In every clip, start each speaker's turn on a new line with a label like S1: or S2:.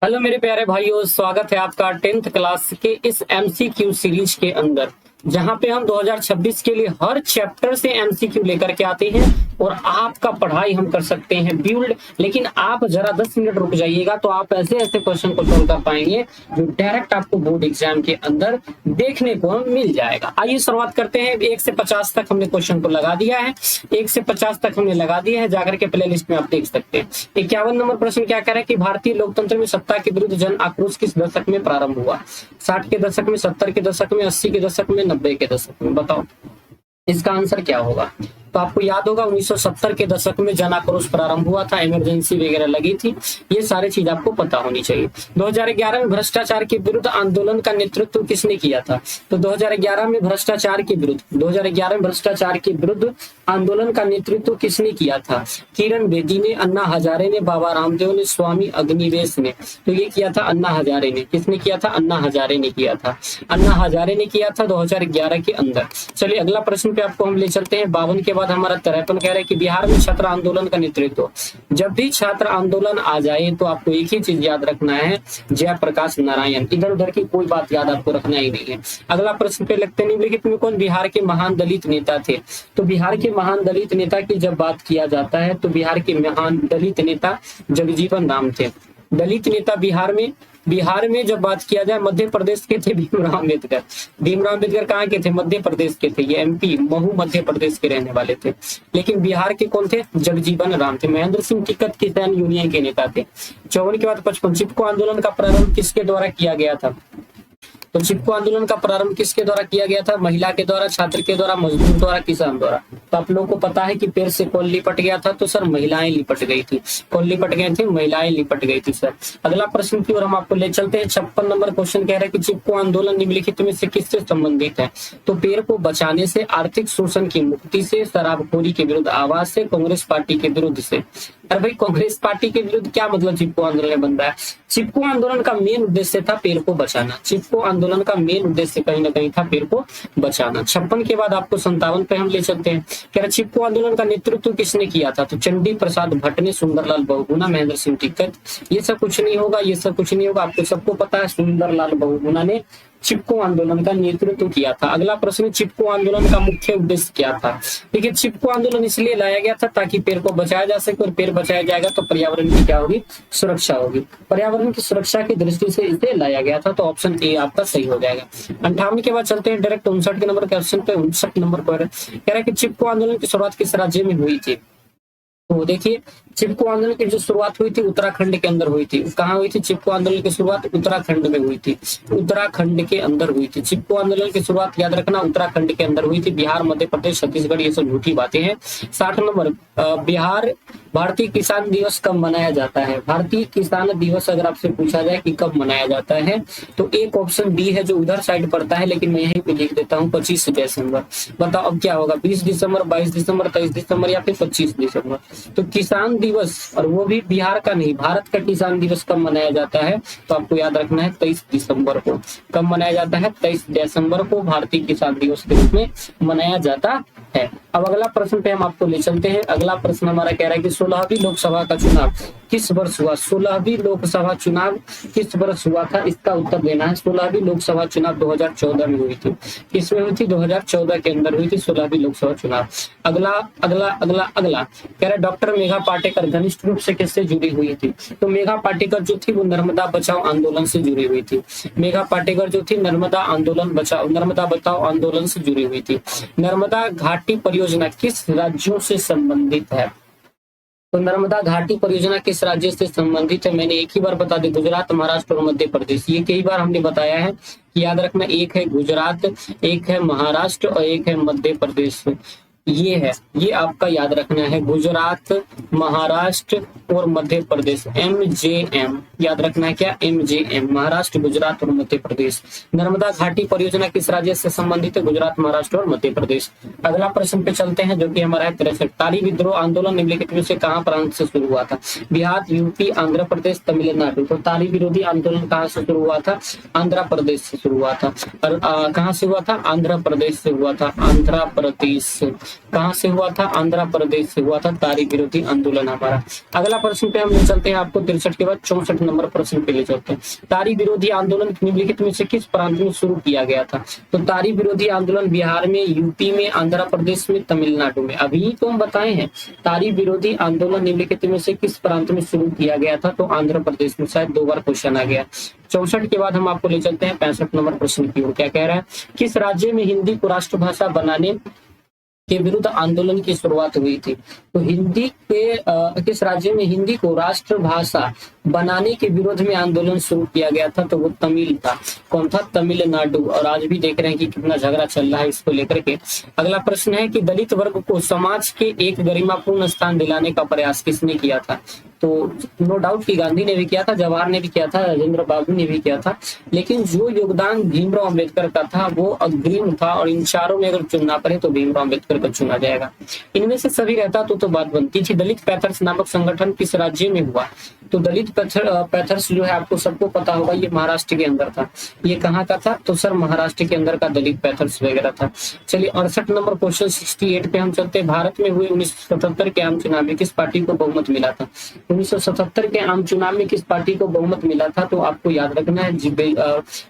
S1: Hello मेरे प्यारे भाइयों, स्वागत है आपका 10th क्लास के इस एमसीक्यू सीरीज के अंदर, जहां पे हम 2026 के लिए हर चैप्टर से एमसीक्यू लेकर के आते हैं और आपका पढ़ाई हम कर सकते हैं बिल्ड। लेकिन आप जरा 10 मिनट रुक जाइएगा तो आप ऐसे ऐसे क्वेश्चन को सॉल्व कर पाएंगे जो डायरेक्ट आपको बोर्ड एग्जाम के अंदर देखने को मिल जाएगा। आइए शुरुआत करते हैं। 1 से 50 तक हमने क्वेश्चन को लगा दिया है, 1 से 50 तक हमने लगा दिया है, जाकर के प्ले लिस्ट में आप देख सकते हैं। 51 नंबर प्रश्न क्या कह रहा है कि भारतीय लोकतंत्र में सत्ता के विरुद्ध जन आक्रोश किस दशक में प्रारंभ हुआ? 60 के दशक में, 70 के दशक में, 80 के दशक में, 90 के दशक में? बताओ इसका आंसर क्या होगा। तो आपको याद होगा 1970 के दशक में जन आक्रोश प्रारंभ हुआ था, इमरजेंसी वगैरह लगी थी। ये सारी चीज आपको पता होनी चाहिए। 2011 में भ्रष्टाचार के विरुद्ध आंदोलन का नेतृत्व किसने किया था? तो 2011 में भ्रष्टाचार के विरुद्ध आंदोलन का नेतृत्व किसने किया था? किरण बेदी ने, अन्ना हजारे ने, बाबा रामदेव ने, स्वामी अग्निवेश ने। तो ये किया था अन्ना हजारे ने। किसने किया था? अन्ना हजारे ने किया था। अन्ना हजारे ने किया था 2011 के अंदर। चलिए अगला प्रश्न पे आपको हम ले चलते हैं। 52 के बाद हमारा 53 कह रहा है कि बिहार में छात्र आंदोलन का नेतृत्व। जब भी छात्र आंदोलन आ जाए तो आपको एक ही चीज याद रखना है, जयप्रकाश नारायण। इधर उधर की कोई बात याद आपको रखना ही नहीं है। अगला प्रश्न पे लगते निम्नलिखित में कौन बिहार के महान दलित नेता थे? तो बिहार के महान दलित नेता की जब बात किया जाता है तो बिहार के महान दलित नेता जगजीवन राम थे। दलित नेता बिहार में जब बात किया जाए, मध्य प्रदेश के थे भीमराव अम्बेडकर। भीमराव अम्बेडकर कहाँ के थे? मध्य प्रदेश के थे। ये एमपी महू मध्य प्रदेश के रहने वाले थे। लेकिन बिहार के कौन थे? जगजीवन राम थे। महेंद्र सिंह टिकैत किसान यूनियन के नेता थे। 54 के बाद 55 चिपको आंदोलन का प्रारंभ किसके द्वारा किया गया था? तो चिपको आंदोलन का प्रारंभ किसके द्वारा किया गया था? महिला के द्वारा, छात्र के द्वारा, मजदूर द्वारा, किसान द्वारा। तो आप लोगों को पता है कि पेड़ से कौन लिपट गया था? तो सर महिलाएं लिपट गई थी। कौन लिपट गए थे? महिलाएं लिपट गई थी सर। अगला प्रश्न की ओर हम आपको ले चलते हैं। 56 नंबर क्वेश्चन कह रहा है कि चिपको आंदोलन निम्नलिखित में से किससे संबंधित है? तो पेड़ को बचाने से, आर्थिक शोषण की मुक्ति से, शराबखोरी के विरुद्ध आवाज से, कांग्रेस पार्टी के विरुद्ध से। अरे भाई कांग्रेस पार्टी के विरुद्ध क्या मतलब चिपको आंदोलन बन रहा है? चिपको आंदोलन का मेन उद्देश्य था पेड़ को बचाना। चिपको आंदोलन का मेन उद्देश्य कहीं ना कहीं था पेड़ को बचाना। 56 के बाद आपको 57 पे हम ले चलते हैं। कह रहा चिपको आंदोलन का नेतृत्व किसने किया था? तो चंडी प्रसाद भट्ट ने, सुंदरलाल बहुगुणा, महेंद्र सिंह टिकैत। ये सब कुछ नहीं होगा, ये सब कुछ नहीं होगा। आपको सबको पता है सुंदरलाल बहुगुणा ने चिपको आंदोलन का नेतृत्व किया था। अगला प्रश्न, चिपको आंदोलन का मुख्य उद्देश्य क्या था? देखिए चिपको आंदोलन इसलिए लाया गया था ताकि पेड़ को बचाया जा सके, और पेड़ बचाया जाएगा तो पर्यावरण की क्या होगी? सुरक्षा होगी। पर्यावरण की सुरक्षा की दृष्टि से इसे लाया गया था। तो ऑप्शन ए आपका सही हो जाएगा। 58 के बाद चलते हैं डायरेक्ट 59 के नंबर क्वेश्चन पे। 59 नंबर पर कह रहा है कि चिपको आंदोलन की शुरुआत किस राज्य में हुई थी? तो देखिए चिपको आंदोलन की जो शुरुआत हुई थी उत्तराखंड के अंदर हुई थी। कहाँ हुई थी चिपको आंदोलन की शुरुआत? उत्तराखंड में हुई थी। उत्तराखंड के अंदर हुई थी चिपको आंदोलन की शुरुआत, याद रखना उत्तराखंड के अंदर हुई थी। बिहार, मध्य प्रदेश, छत्तीसगढ़ ये सब झूठी बातें हैं। 60 नंबर बिहार भारतीय किसान दिवस कब मनाया जाता है? भारतीय किसान दिवस अगर आपसे पूछा जाए कि कब मनाया जाता है तो एक ऑप्शन बी है जो उधर साइड पड़ता है, लेकिन मैं यहीं पे लिख देता हूँ 25 दिसंबर। बताओ अब क्या होगा? 20 दिसंबर, 22 दिसंबर, 23 दिसंबर या फिर 25 दिसंबर? तो किसान दिवस, और वो भी बिहार का नहीं, भारत का किसान दिवस कब मनाया जाता है? तो आपको याद रखना है 23 दिसंबर को। कब मनाया जाता है? 23 दिसंबर को भारतीय किसान दिवस के रूप में मनाया जाता है। अब अगला प्रश्न पे हम आपको ले चलते हैं। अगला प्रश्न हमारा कह रहा है कि 16वीं लोकसभा का चुनाव किस वर्ष हुआ? 16वीं लोकसभा चुनाव किस वर्ष हुआ था? इसका उत्तर देना है। 16वीं लोकसभा चुनाव 2014 में हुई थी। किसमें हुई थी? 2014 के अंदर हुई थी 16वीं लोकसभा चुनाव। अगला अगला अगला अगला कह रहा है डॉक्टर मेघा पाटेकर घनिष्ठ रूप से किससे जुड़ी हुई थी? तो मेघा पाटेकर जो थी वो नर्मदा बचाओ आंदोलन से जुड़ी हुई थी। मेघा पाटेकर जो थी नर्मदा बचाओ आंदोलन से जुड़ी हुई थी। नर्मदा घाटी परियोजना किस राज्यों से संबंधित है? तो नर्मदा घाटी परियोजना किस राज्य से संबंधित है? मैंने एक ही बार बता दी, गुजरात, महाराष्ट्र और मध्य प्रदेश। ये कई बार हमने बताया है कि याद रखना, एक है गुजरात, एक है महाराष्ट्र और एक है मध्य प्रदेश। ये है, ये आपका याद रखना है, गुजरात, महाराष्ट्र और मध्य प्रदेश। MJM याद रखना है। क्या? MJM, महाराष्ट्र, गुजरात और मध्य प्रदेश। नर्मदा घाटी परियोजना किस राज्य से संबंधित है? गुजरात, महाराष्ट्र और मध्य प्रदेश। अगला प्रश्न पे चलते हैं जो कि हमारा है 63। ताली विद्रोह आंदोलन निम्नलिखित में से कहाँ प्रांत से शुरू हुआ था? बिहार, यूपी, आंध्र प्रदेश, तमिलनाडु। तो ताली विरोधी आंदोलन कहाँ से शुरू हुआ था? आंध्र प्रदेश से शुरू हुआ था। और कहाँ से हुआ था? आंध्र प्रदेश से हुआ था। आंध्र प्रदेश से। कहाँ से हुआ था? आंध्र प्रदेश से हुआ था तारी विरोधी आंदोलन हमारा। अगला प्रश्न पे हम ले चलते हैं आपको 63 के बाद 64 नंबर प्रश्न पे ले चलते हैं। तारी विरोधी आंदोलन निम्नलिखित में से किस प्रांत में शुरू किया गया था? तो तारी विरोधी आंदोलन बिहार में, यूपी में, आंध्र प्रदेश में, तमिलनाडु में। अभी तो हम बताए हैं तारी विरोधी आंदोलन निम्नलिखित में से किस प्रांत में शुरू किया गया था? तो आंध्र प्रदेश में। शायद 2 बार क्वेश्चन आ गया। 64 के बाद हम आपको ले चलते हैं 65 नंबर प्रश्न की ओर। क्या कह रहा है? किस राज्य में हिंदी को राष्ट्रभाषा बनाने के विरुद्ध आंदोलन की शुरुआत हुई थी? तो हिंदी के किस राज्य में हिंदी को राष्ट्रभाषा बनाने के विरोध में आंदोलन शुरू किया गया था? तो वो तमिल था। कौन था? तमिलनाडु। और आज भी देख रहे हैं कि कितना झगड़ा चल रहा है इसको लेकर के। अगला प्रश्न है कि दलित वर्ग को समाज के एक गरिमापूर्ण स्थान दिलाने का प्रयास किसने किया था? तो नो डाउट कि गांधी ने भी किया था, जवाहर ने भी किया था, राजेंद्र बाबू ने भी किया था, लेकिन जो योगदान भीमराव अम्बेडकर का था वो अग्रिम था। और इन चारों में अगर चुनना पड़े तो भीमराव अम्बेडकर को चुना जाएगा। इनमें से सभी रहता तो बात बनती थी। दलित पैंथर्स नामक संगठन किस राज्य में हुआ? तो दलित पैंथर्स जो है आपको सबको पता होगा, ये महाराष्ट्र के अंदर था। ये कहाँ का था? तो सर महाराष्ट्र के अंदर का दलित पैंथर्स वगैरह था। चलिए 68 नंबर क्वेश्चन 68 पे हम चलते हैं। भारत में हुए 1977 के आम चुनाव में किस पार्टी को बहुमत मिला था? 1977 के आम चुनाव में किस पार्टी को बहुमत मिला था? तो आपको याद रखना है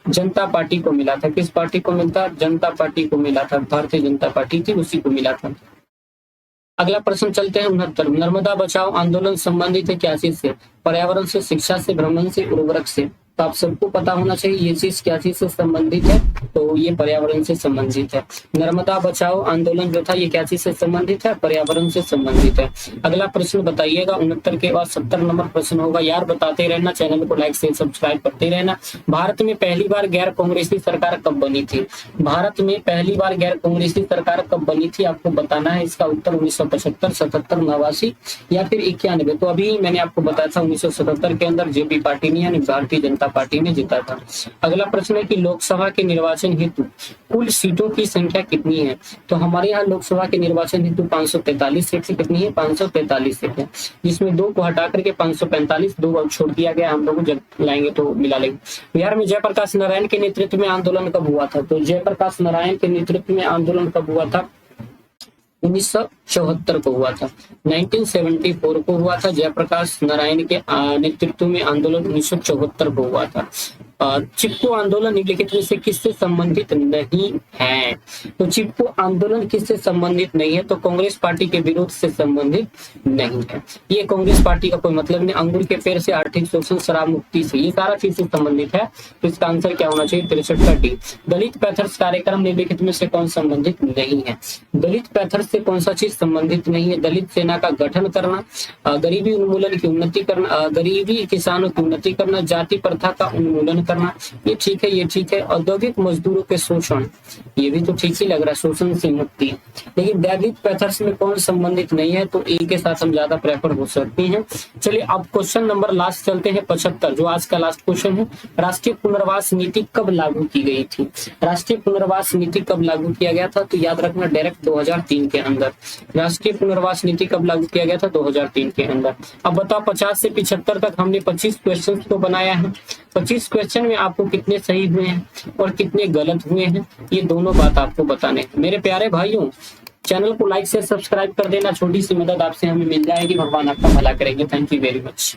S1: जनता पार्टी को मिला था। किस पार्टी को मिलता? जनता पार्टी को मिला था। भारतीय जनता पार्टी थी, उसी को मिला था। अगला प्रश्न चलते हैं 69। नर्मदा बचाओ आंदोलन संबंधित है क्या चीज से? पर्यावरण से, शिक्षा से, भ्रमण से, उर्वरक से। तो आप सबको पता होना चाहिए ये चीज क्या चीज से संबंधित है? तो ये पर्यावरण से संबंधित है। नर्मदा बचाओ आंदोलन जो था ये क्या चीज से संबंधित है? पर्यावरण से संबंधित है। अगला प्रश्न बताइएगा 69 के बाद 70 नंबर प्रश्न होगा। यार बताते रहना, चैनल को लाइक शेयर सब्सक्राइब करते रहना। भारत में पहली बार गैर कांग्रेसी सरकार कब बनी थी? भारत में पहली बार गैर कांग्रेसी सरकार कब बनी थी आपको बताना है। इसका उत्तर 1975, 77, 89 या फिर 91। तो अभी मैंने आपको बताया था 1977 के अंदर जेपी पार्टी ने यानी भारतीय जनता पार्टी ने जीता था। अगला प्रश्न है कि लोकसभा के निर्वाचन हेतु कुल सीटों की संख्या कितनी है? तो हमारे यहाँ लोकसभा के निर्वाचन हेतु 543 सीट से कितनी है? 543 सीट है, जिसमें 2 को हटा करके 545, 2 अब छोड़ दिया गया। हम लोग जब लाएंगे तो मिला लेंगे। बिहार में जयप्रकाश नारायण के नेतृत्व में आंदोलन कब हुआ था? तो जयप्रकाश नारायण के नेतृत्व में आंदोलन कब हुआ था? 1974 को हुआ था। 1974 को हुआ था। जयप्रकाश नारायण के नेतृत्व में आंदोलन 1974 को हुआ था। चिपको आंदोलन निम्नलिखित में से किससे संबंधित नहीं है? तो चिपको आंदोलन किससे संबंधित नहीं है? तो कांग्रेस पार्टी के विरोध से संबंधित नहीं है। ये कांग्रेस पार्टी का कोई मतलब नहीं। अंगूर के पेड़ से आर्थिक शोषण, शराब मुक्ति से, ये सारा चीज से संबंधित है। तो इसका आंसर क्या होना चाहिए? 63 का डी। दलित पैंथर्स कार्यक्रम निम्नलिखित में से कौन संबंधित नहीं है? दलित पैंथर्स से कौन सा चीज संबंधित नहीं है? दलित सेना का गठन करना, गरीबी उन्मूलन की उन्नति करना, गरीबी किसानों की उन्नति करना, जाति प्रथा का उन्मूलन करना, ये ठीक है, ये ठीक है। औद्योगिक मजदूरों के शोषण, ये भी तो ठीक ही लग रहा है, शोषण से मुक्ति। लेकिन दलित पैंथर्स में कौन संबंधित नहीं है? तो ए के साथ हम ज्यादा प्रेफर हो सकती हैं। चलिए अब क्वेश्चन नंबर लास्ट चलते हैं 75, जो आज का लास्ट क्वेश्चन है। राष्ट्रीय पुनर्वास नीति कब लागू की गई थी? राष्ट्रीय पुनर्वास नीति कब लागू किया गया था? तो याद रखना डायरेक्ट 2003 के अंदर। राष्ट्रीय पुनर्वास नीति कब लागू किया गया था? 2003 के अंदर। अब बताओ 50 से 75 तक हमने 25 क्वेश्चन को बनाया है। 25 क्वेश्चन में आपको कितने सही हुए हैं और कितने गलत हुए हैं, ये दोनों बात आपको बताने हैं। मेरे प्यारे भाइयों, चैनल को लाइक से सब्सक्राइब कर देना। छोटी सी मदद आपसे हमें मिल जाएगी। भगवान आपका भला करेंगे। Thank you very much.